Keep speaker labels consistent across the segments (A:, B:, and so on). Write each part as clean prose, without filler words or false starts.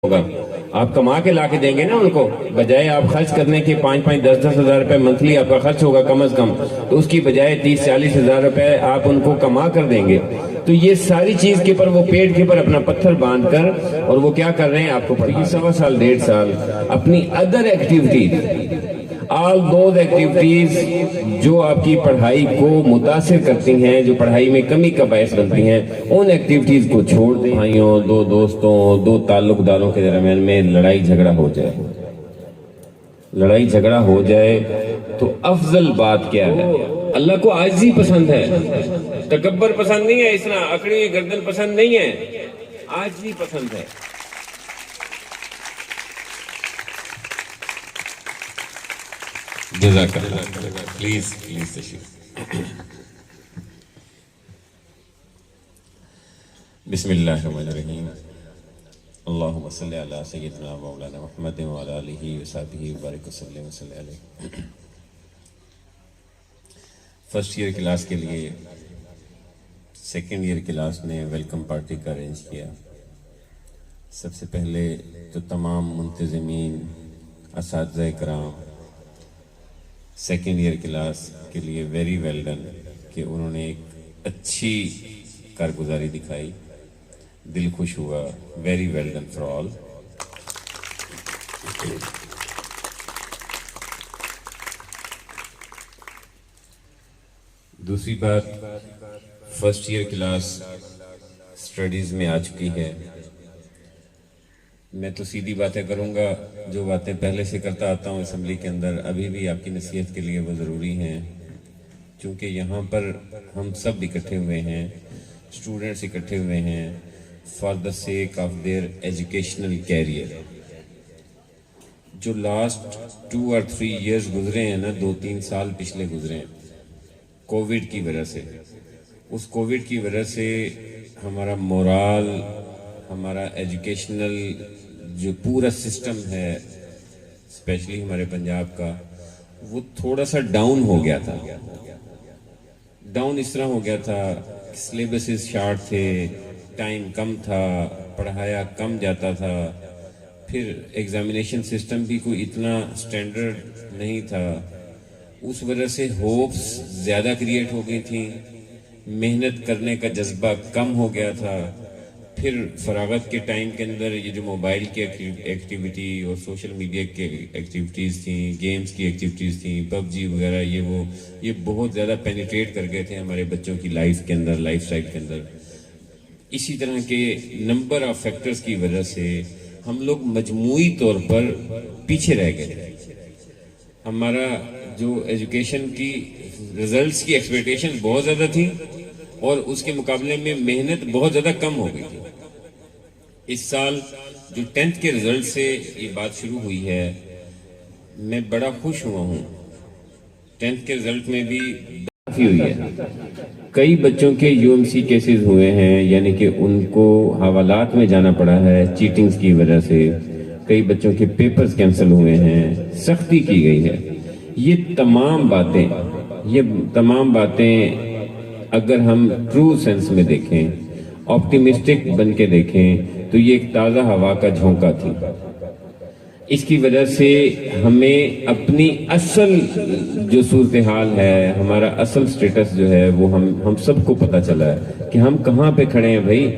A: ہوگا. آپ کما کے لا کے دیں گے نا ان کو, بجائے آپ خرچ کرنے کے 5-10 ہزار روپے منتھلی آپ کا خرچ ہوگا کم از کم, تو اس کی بجائے 30-40 ہزار روپے آپ ان کو کما کر دیں گے. تو یہ ساری چیز کے پر وہ پیٹ کے پر اپنا پتھر باندھ کر اور وہ کیا کر رہے ہیں, آپ کو پڑھا 1.25 سال 1.5 سال اپنی other activities, all those activities جو آپ کی پڑھائی کو متاثر کرتی ہیں, جو پڑھائی میں کمی کا باعث بنتی ہیں, ان ایکٹیویٹیز کو چھوڑ دیں. بھائیوں, دو دوستوں, دو تعلق داروں کے درمیان میں لڑائی جھگڑا ہو جائے, لڑائی جھگڑا ہو جائے تو افضل بات کیا ہے؟ اللہ کو عاجزی پسند ہے, تکبر پسند نہیں ہے, اس طرح اکڑی ہوئی گردن پسند نہیں ہے, عاجزی پسند ہے. جزاک اللہ. پلیز تشریف. بسم اللہ الرحمن الرحیم. اللہم صلی علی سیدنا مولانا محمد وعلی آلہ وصحبہ وبارک وسلم وصلی علیہ. فرسٹ ایئر کلاس کے لیے سیکنڈ ایئر کلاس نے ویلکم پارٹی کا ارینج کیا. سب سے پہلے تو تمام منتظمین, اساتذہ کرام, سیکنڈ ایئر کلاس کے لیے ویری ویل ڈن کہ انہوں نے ایک اچھی کارگزاری دکھائی, دل خوش ہوا. Very well done for all. دوسری بات, فرسٹ ایئر کلاس اسٹڈیز میں آ چکی ہے. میں تو سیدھی باتیں کروں گا, جو باتیں پہلے سے کرتا آتا ہوں اسمبلی کے اندر, ابھی بھی آپ کی نصیحت کے لیے وہ ضروری ہیں, چونکہ یہاں پر ہم سب اکٹھے ہوئے ہیں, اسٹوڈنٹس اکٹھے ہوئے ہیں for the sake of their educational career. جو لاسٹ 2 or 3 ایئرز گزرے ہیں نا, 2-3 سال پچھلے گزرے ہیں کووڈ کی وجہ سے. اس کووڈ کی وجہ سے ہمارا مورال, ہمارا ایجوکیشنل جو پورا سسٹم ہے اسپیشلی ہمارے پنجاب کا, وہ تھوڑا سا ڈاؤن ہو گیا تھا. ڈاؤن اس طرح ہو گیا تھا, سلیبسز شارٹ تھے, ٹائم کم تھا, پڑھایا کم جاتا تھا, پھر ایگزامینیشن سسٹم بھی کوئی اتنا سٹینڈرڈ نہیں تھا. اس وجہ سے ہوپس زیادہ کریٹ ہو گئی تھیں, محنت کرنے کا جذبہ کم ہو گیا تھا. پھر فراغت کے ٹائم کے اندر یہ جو موبائل کی ایکٹیویٹی اور سوشل میڈیا کی ایکٹیویٹیز تھیں, گیمز کی ایکٹیویٹیز تھیں, پب جی وغیرہ, یہ بہت زیادہ پینیٹریٹ کر گئے تھے ہمارے بچوں کی لائف کے اندر, لائف سٹائل کے اندر. اسی طرح کے نمبر آف فیکٹرز کی وجہ سے ہم لوگ مجموعی طور پر پیچھے رہ گئے. ہمارا جو ایجوکیشن کی ریزلٹس کی ایکسپیکٹیشن بہت زیادہ تھی اور اس کے مقابلے میں محنت بہت زیادہ کم ہو گئی تھی. اس سال جو 10th کے رزلٹ سے یہ بات شروع ہوئی ہے, میں بڑا خوش ہوا ہوں. 10th کے رزلٹ میں بھی کافی ہوئی ہے. کئی بچوں کے UMC کیسز ہوئے ہیں, یعنی کہ ان کو حوالات میں جانا پڑا ہے چیٹنگز کی وجہ سے. کئی بچوں کے پیپرز کینسل ہوئے ہیں, سختی کی گئی ہے. یہ تمام باتیں اگر ہم ٹرو سینس میں دیکھیں, آپٹیمسٹک بن کے دیکھیں, تو یہ ایک تازہ ہوا کا جھونکا تھی. اس کی وجہ سے ہمیں اپنی اصل جو صورتحال ہے, ہمارا اصل سٹیٹس جو ہے, وہ ہم سب کو پتہ چلا ہے کہ ہم کہاں پہ کھڑے ہیں. بھائی,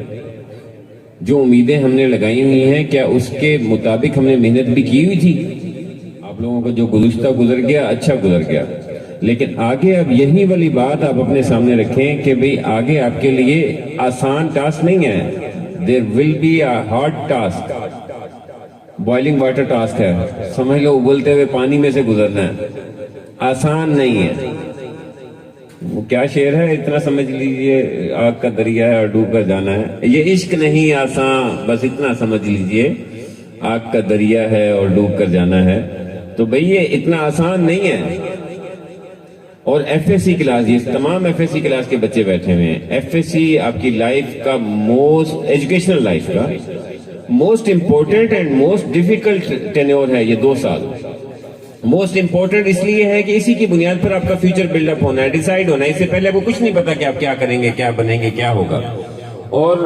A: جو امیدیں ہم نے لگائی ہوئی ہیں, کیا اس کے مطابق ہم نے محنت بھی کی ہوئی تھی؟ آپ لوگوں کا جو گزر گیا اچھا گزر گیا, لیکن آگے اب یہی والی بات آپ اپنے سامنے رکھیں کہ بھئی آگے آپ کے لیے آسان ٹاسک نہیں ہے. There will be a hard task. Boiling water task ہے, سمجھ لو ابلتے ہوئے پانی میں سے گزرنا ہے, آسان نہیں ہے. وہ کیا شعر ہے, اتنا سمجھ لیجئے, آگ کا دریا ہے اور ڈوب کر جانا ہے. یہ عشق نہیں آسان, بس اتنا سمجھ لیجئے, آگ کا دریا ہے اور ڈوب کر جانا ہے. تو بھئی یہ اتنا آسان نہیں ہے. اور ایف ایس سی کلاس, یہ تمام ایف ایس سی کلاس کے بچے بیٹھے ہوئے ہیں. ایف ایس سی آپ کی لائف کا ایجوکیشنل لائف کا most important and most difficult tenure ہے. یہ 2 سال موسٹ امپورٹنٹ اس لیے ہے کہ اسی کی بنیاد پر آپ کا فیوچر بلڈ اپ ہونا ہے, ڈیسائیڈ ہونا ہے. اس سے پہلے آپ کو کچھ نہیں پتا کہ آپ کیا کریں گے, کیا بنیں گے, کیا ہوگا.
B: اور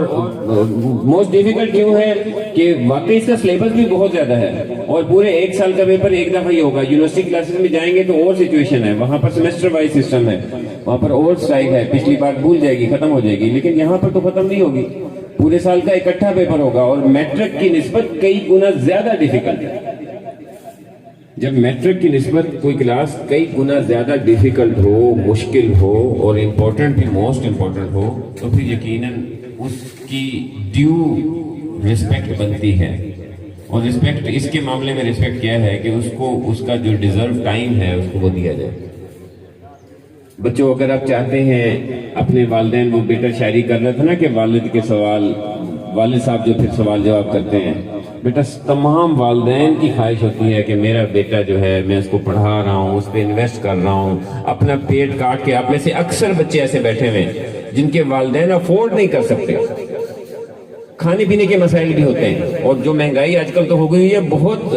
B: موسٹ ڈیفیکلٹ کیوں ہے کہ واقعی اس کا سلیبس بھی بہت زیادہ ہے اور پورے ایک سال کا پیپر ایک دفعہ ہی ہوگا. یونیورسٹی کلاسز میں جائیں گے تو اور سچویشن ہے, وہاں پر سیمسٹر وائز سسٹم ہے, وہاں پر اور اسٹائل ہے, پچھلی بار بھول جائے گی, ختم ہو جائے گی. لیکن یہاں پر تو ختم نہیں ہوگی, پورے سال کا اکٹھا پیپر ہوگا اور میٹرک کی نسبت کئی گنا زیادہ ڈیفیکلٹ ہے. جب میٹرک کی نسبت کوئی کلاس کئی گنا زیادہ ڈیفیکلٹ ہو, مشکل ہو اور امپورٹنٹ بھی موسٹ امپورٹنٹ ہو تو پھر یقیناً اس کی ڈیو ریسپیکٹ بنتی ہے. اور ریسپیکٹ اس کے معاملے میں ریسپیکٹ کیا ہے کہ اس کو اس کا جو ڈیزرو ٹائم ہے اس کو وہ دیا جائے. بچوں اگر آپ چاہتے ہیں اپنے والدین, وہ بیٹا شاعری کر رہا تھا نا کہ والد کے سوال, والد صاحب جو پھر سوال جواب کرتے ہیں, بیٹا تمام والدین کی خواہش ہوتی ہے کہ میرا بیٹا جو ہے میں اس کو پڑھا رہا ہوں, اس پہ انویسٹ کر رہا ہوں, اپنا پیٹ کاٹ کے. آپ میں سے اکثر بچے ایسے بیٹھے ہوئے جن کے والدین افورڈ نہیں کر سکتے, کھانے پینے کے مسائل بھی ہوتے ہیں, اور جو مہنگائی آج کل تو ہو گئی ہے, بہت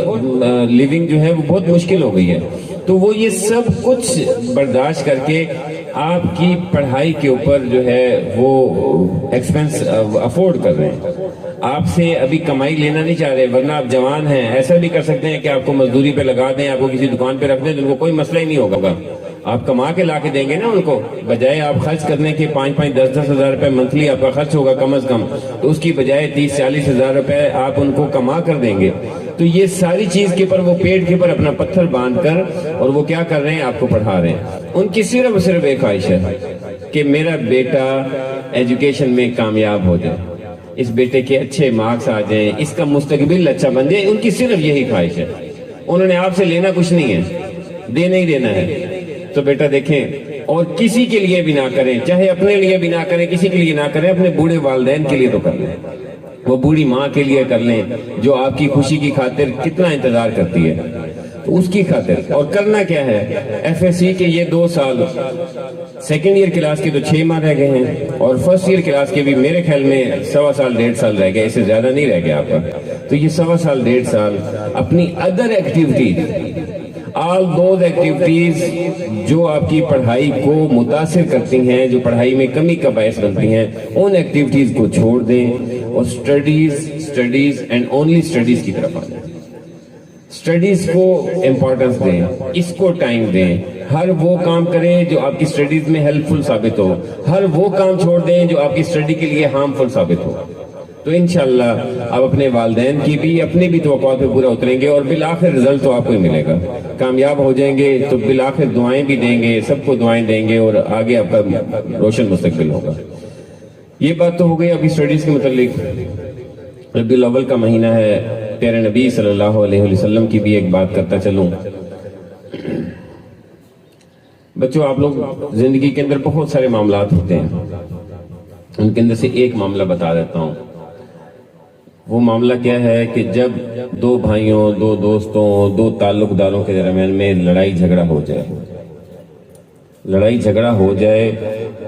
B: لیونگ جو ہے وہ بہت مشکل ہو گئی ہے. تو وہ یہ سب کچھ برداشت کر کے آپ کی پڑھائی کے اوپر جو ہے وہ ایکسپینس افورڈ کر رہے ہیں. آپ سے ابھی کمائی لینا نہیں چاہ رہے, ورنہ آپ جوان ہیں, ایسا بھی کر سکتے ہیں کہ آپ کو مزدوری پہ لگا دیں, آپ کو کسی دکان پہ رکھ دیں, تو ان کو کوئی مسئلہ ہی نہیں ہوگا. آپ کما کے لا کے دیں گے نا ان کو, بجائے آپ خرچ کرنے کے 5-5, 10-10 ہزار روپے منتھلی آپ کا خرچ ہوگا کم از کم, تو اس کی بجائے 30-40 ہزار روپے آپ ان کو کما کر دیں گے. تو یہ ساری چیز کے پر وہ پیٹ کے پر اپنا پتھر باندھ کر اور وہ کیا کر رہے ہیں, آپ کو پڑھا رہے ہیں. ان کی صرف ایک خواہش ہے کہ میرا بیٹا ایجوکیشن میں کامیاب ہو جائے, اس بیٹے کے اچھے مارکس آ جائیں, اس کا مستقبل اچھا بن جائے. ان کی صرف یہی خواہش ہے. انہوں نے آپ سے لینا کچھ نہیں ہے, دینا ہی دینا ہے. تو بیٹا دیکھیں, اور کسی کے لیے بھی نہ کریں, چاہے اپنے لیے بھی نہ کریں, کسی کے لیے نہ کریں, اپنے بوڑھے والدین کے لیے تو کر لیں, وہ بوڑھی ماں کے لیے کر لیں جو آپ کی خوشی کی خاطر کتنا انتظار کرتی ہے, تو اس کی خاطر. اور کرنا کیا ہے, ایف ایس سی کے یہ 2 سال, سیکنڈ ایئر کلاس کے تو 6 ماہ رہ گئے ہیں, اور فرسٹ ایئر کلاس کے بھی میرے خیال میں 1.25 سال 1.5 سال رہ گئے, اس سے زیادہ نہیں رہ گیا آپ کا. تو یہ 1.25 سال 1.5 سال اپنی other activities, all those activities جو آپ کی پڑھائی کو متاثر کرتی ہیں, جو پڑھائی میں کمی کا باعث بنتی ہیں, ان ایکٹیویٹیز کو چھوڑ دیں اور اسٹڈیز اینڈ اونلی اسٹڈیز کی طرف آ جائیں. اسٹڈیز کو امپورٹنس دیں, اس کو ٹائم دیں, ہر وہ کام کریں جو آپ کی اسٹڈیز میں ہیلپ فل ثابت ہو, ہر وہ کام چھوڑ دیں جو آپ کی اسٹڈی کے لیے ہارمفل ثابت ہو. تو انشاءاللہ آپ اپنے والدین کی بھی اپنی بھی توقعات پہ پورا اتریں گے, اور بالآخر رزلٹ تو آپ کو ہی ملے گا. کامیاب ہو جائیں گے تو بالآخر دعائیں بھی دیں گے, سب کو دعائیں دیں گے, اور آگے آپ کا روشن مستقبل ہوگا. یہ بات تو ہو گئی ابھی اسٹڈیز کے متعلق. ربیع الاول کا مہینہ ہے, پیارے نبی صلی اللہ علیہ وسلم کی بھی ایک بات کرتا چلوں. بچوں, آپ لوگ زندگی کے اندر بہت سارے معاملات ہوتے ہیں, ان کے اندر سے ایک معاملہ بتا دیتا ہوں. وہ معاملہ کیا ہے کہ جب 2 بھائیوں, 2 دوستوں, 2 تعلق داروں کے درمیان میں لڑائی جھگڑا ہو جائے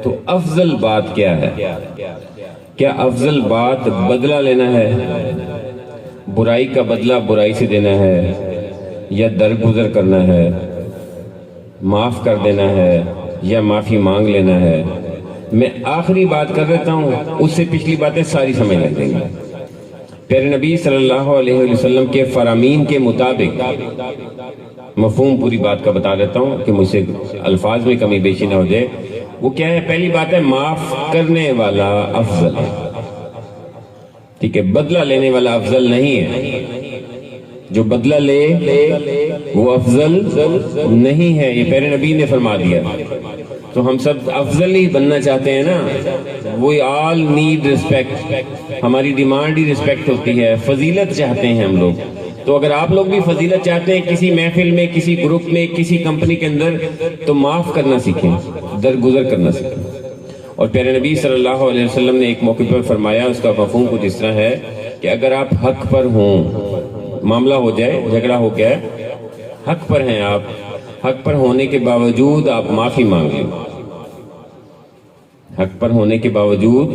B: تو افضل بات کیا ہے؟ کیا افضل بات بدلہ لینا ہے, برائی کا بدلہ برائی سے دینا ہے, یا درگزر کرنا ہے, معاف کر دینا ہے, یا معافی مانگ لینا ہے؟ میں آخری بات کر دیتا ہوں, اس سے پچھلی باتیں ساری سمجھ لیں گے. پیارے نبی صلی اللہ علیہ وسلم کے فرامین کے مطابق مفہوم پوری بات کا بتا دیتا ہوں کہ مجھ سے الفاظ میں کمی بیشی نہ ہو جائے. وہ کیا ہے؟ پہلی بات ہے, معاف کرنے والا افضل ہے. ٹھیک ہے, بدلہ لینے والا افضل نہیں ہے. جو بدلہ لے وہ افضل نہیں ہے, یہ پیارے نبی نے فرما دیا. تو ہم سب افضل ہی بننا چاہتے ہیں نا, وہی آل نیڈ ریسپیکٹ, ہماری ڈیمانڈ ہی ریسپیکٹ ہوتی ہے, فضیلت چاہتے ہیں ہم لوگ. تو اگر آپ لوگ بھی فضیلت چاہتے ہیں کسی محفل میں, کسی گروپ میں, کسی کمپنی کے اندر, تو معاف کرنا سیکھیں, درگزر کرنا سیکھیں. اور پیارے نبی صلی اللہ علیہ وسلم نے ایک موقع پر فرمایا, اس کا مفہوم کچھ اس طرح ہے کہ اگر آپ حق پر ہوں, معاملہ ہو جائے, جھگڑا ہو گیا, حق پر ہیں آپ, حق پر ہونے کے باوجود آپ معافی مانگ لیں, حق پر ہونے کے باوجود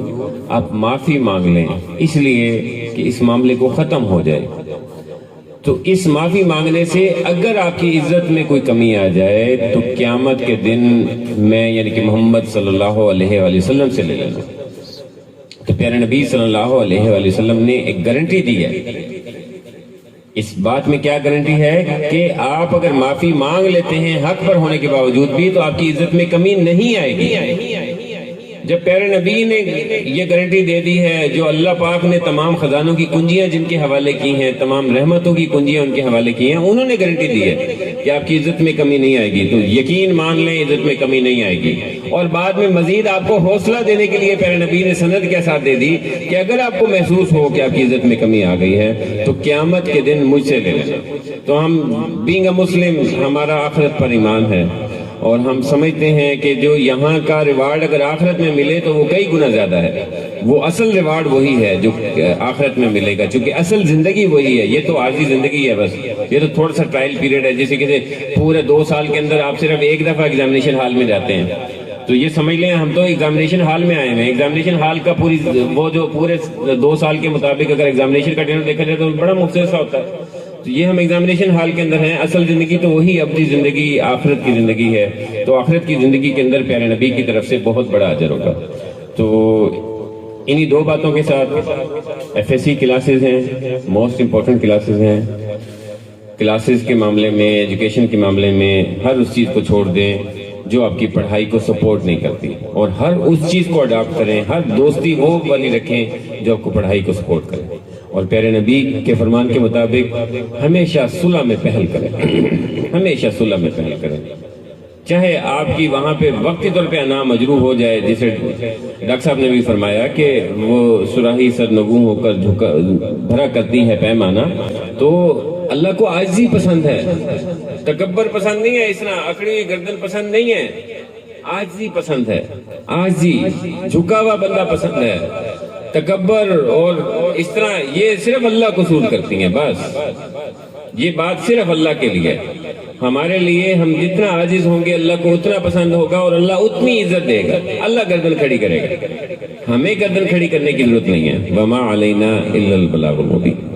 B: آپ معافی مانگ لیں, اس لیے کہ اس معاملے کو ختم ہو جائے. تو اس معافی مانگنے سے اگر آپ کی عزت میں کوئی کمی آ جائے تو قیامت کے دن میں یعنی کہ محمد صلی اللہ علیہ وسلم سے لے لینا. تو پیارے نبی صلی اللہ علیہ وآلہ وسلم نے ایک گارنٹی دی ہے. اس بات میں کیا گارنٹی ہے کہ آپ اگر معافی مانگ لیتے ہیں حق پر ہونے کے باوجود بھی تو آپ کی عزت میں کمی نہیں آئے گی. جب پیارے نبی نے یہ گارنٹی دے دی ہے، جو اللہ پاک نے تمام خزانوں کی کنجیاں جن کے حوالے کی ہیں، تمام رحمتوں کی کنجیاں ان کے حوالے کی ہیں، انہوں نے گارنٹی دی ہے کہ آپ کی عزت میں کمی نہیں آئے گی، تو یقین مان لیں عزت میں کمی نہیں آئے گی. اور بعد میں مزید آپ کو حوصلہ دینے کے لیے پیارے نبی نے سند کے ساتھ دے دی کہ اگر آپ کو محسوس ہو کہ آپ کی عزت میں کمی آ گئی ہے تو قیامت کے دن مجھ سے لے لینا. تو ہم بینگ اے مسلم، ہمارا آخرت پر ایمان ہے، اور ہم سمجھتے ہیں کہ جو یہاں کا ریوارڈ اگر آخرت میں ملے تو وہ کئی گنا زیادہ ہے. وہ اصل ریوارڈ وہی ہے جو آخرت میں ملے گا، چونکہ اصل زندگی وہی ہے. یہ تو عارضی زندگی ہے، بس یہ تو تھوڑا سا ٹرائل پیریڈ ہے. جیسے کہ پورے 2 سال کے اندر آپ صرف ایک دفعہ ایگزامینیشن ہال میں جاتے ہیں، تو یہ سمجھ لیں ہم تو ایگزامینیشن ہال میں آئے ہیں. ایگزامینیشن ہال کا وہ جو پورے 2 سال کے مطابق اگر ایگزامینیشن کا ڈنر دیکھا جائے تو بڑا مختصر سا ہوتا ہے. تو یہ ہم ایگزامینیشن ہال کے اندر ہیں. اصل زندگی تو وہی اپنی زندگی آخرت کی زندگی ہے. تو آخرت کی زندگی کے اندر پیارے نبی کی طرف سے بہت بڑا اجر ہوگا. تو انہی 2 باتوں کے ساتھ FSC کلاسز ہیں، موسٹ امپورٹنٹ کلاسز ہیں. کلاسز کے معاملے میں، ایجوکیشن کے معاملے میں ہر اس چیز کو چھوڑ دیں جو آپ کی پڑھائی کو سپورٹ نہیں کرتی، اور ہر اس چیز کو اڈاپٹ کریں. ہر دوستی وہ والی رکھیں جو آپ کو پڑھائی کو سپورٹ کرے، اور پیارے نبی کے فرمان کے مطابق ہمیشہ صلح میں پہل کریں. ہمیشہ صلح میں پہل کریں، چاہے آپ کی وہاں پہ وقتی طور پہ انا مجروح ہو جائے. جیسے ڈاکٹر صاحب نے بھی فرمایا کہ وہ سراہی سرنگوں ہو کر بھرا کرتی ہے پیمانہ. تو اللہ کو عاجزی پسند ہے، تکبر پسند نہیں ہے، اس طرح اکڑی ہوئی گردن پسند نہیں ہے. عاجزی پسند ہے، عاجزی جھکا ہوا بندہ پسند ہے. تکبر اور اس طرح یہ صرف اللہ کو سود کرتی ہیں. بس یہ بات صرف اللہ کے لیے. ہمارے لیے ہم جتنا عاجز ہوں گے اللہ کو اتنا پسند ہوگا اور اللہ اتنی عزت دے گا. اللہ گردن کھڑی کرے گا، ہمیں گردن کھڑی کرنے کی ضرورت نہیں ہے. وما علینا الا البلاغ المبین.